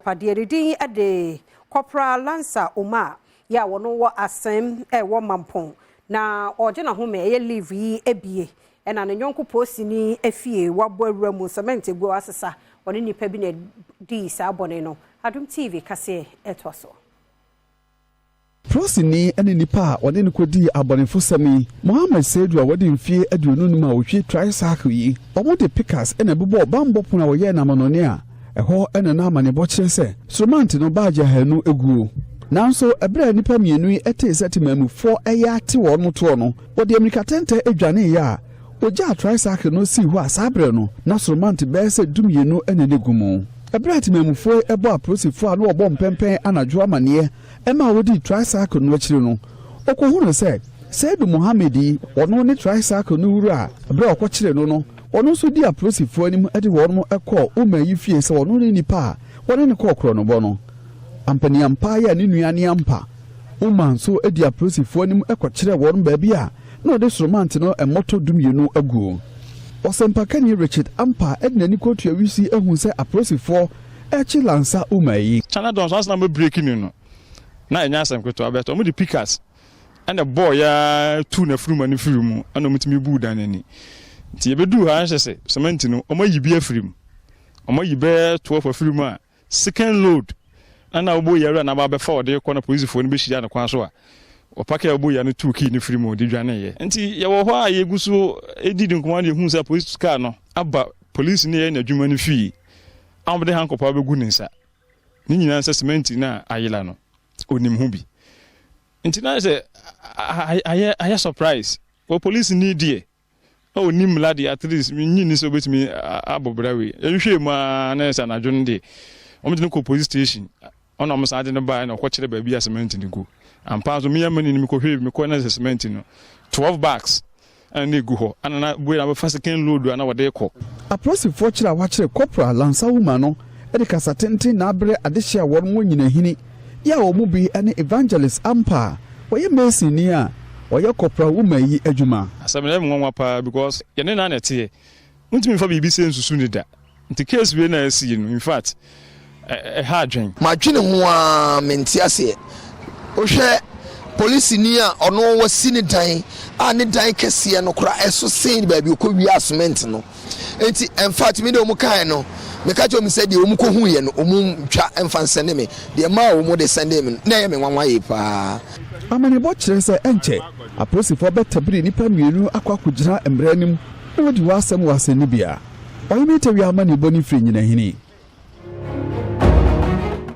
Padieridin ade corporal Lancer Oma ya wono wo asem wo mampon na oje na home ye leave yi ebie na ne nyonko posini afie wabo awura mu cement egu asesa woni nipa bi na di sa bone no Adom TV Kasee etwaso Prosini ene nipa wode ne kodi abonefo sami Mohammed Saidu a wode mfie aduonu numa ohwe tricycle yi omode pickers ene bebo bambo pona wo ye na manone a eho ene na amane bo kire se Sromant no baaje hanu eguo nanso ebra nipa mienu ete setimamu 4 eya ate wo no to no wode America tente adwane ya oja tricycle no si ho asabre no na Sromant be se dumienu ene negumu ebra timamufo ebo aprosifo a no obo mpempen anadwo amane ema wodi tricycle no akire no okohunu se Saidu Mohammed ono ne tricycle no wuru a ebra okokire no ono so di aprosifo anim ede wono ekọ umayi fie se ono ne nipa wono ne kokro no bo no ampani ampa ya ne nuane ampa uma so edi aprosifo anim ekokire wono ba bi a na ode Sromant no emoto dumienu aguo Osempakani Richard ampa edna ni kotu ya wisi ehun se aprosifo echi lansa umayi chana don so na breaking no na enya asem kweto abeto mo di pickers and the boy ya tu na furu mani furu mu ana mutimi bu danani nti yebedu ha nhese cement no omayibi afirim omayibe 12 afirim a second load ana obo yare na ba be for de ko na police fo ni be shia na kwa so a opake obo ya no 2 key ni firim o di dwane ye nti ye wo ho a ye guso edidi nkomande hu se police car no aba police ni ye na dwuma ni fi amde hankopa be gu ninsa ni nyina se cement na ayila no onim hu bi nti na se aya surprise o police ni die o nim ladi at least nyini so betimi abobrawe ehwe ma na se na dwon de omde ko police station ona mo sa de no ba na ko kire ba bi cement ni go ampa so me yamani ni ko hwe me ko na cement no 12 bags and egu ho anana boy na be second load ana wode ko aprosifo kire wa kire corporal Lancer Uma no ede kasatente na abre adehia won mo Nyinahin ya omu bi ene evangelist ampa woye mesini a woye corporal umayi adwuma asamene nwanwa pa because ye ne na nete ntimi fa bibi se nsusu ni da nti case we na asi no in fact ha dwen ma dwene ho a menti ase o hwe police ni a ono wasi ni dan a ne dan kese no kura eso sen ba bi ko wi cement no enti in fact me de omu kan no me ka jo me say de omu ko hu ye no omu twa emfa nsende me de ma omu de sende me na ye me nwanwa ye pa amane bo kire se enche aprosifo betabri nipa mienu akwakugira embranim na wodi wasem waseni bia oyimete wi amane boni firi Nyinahin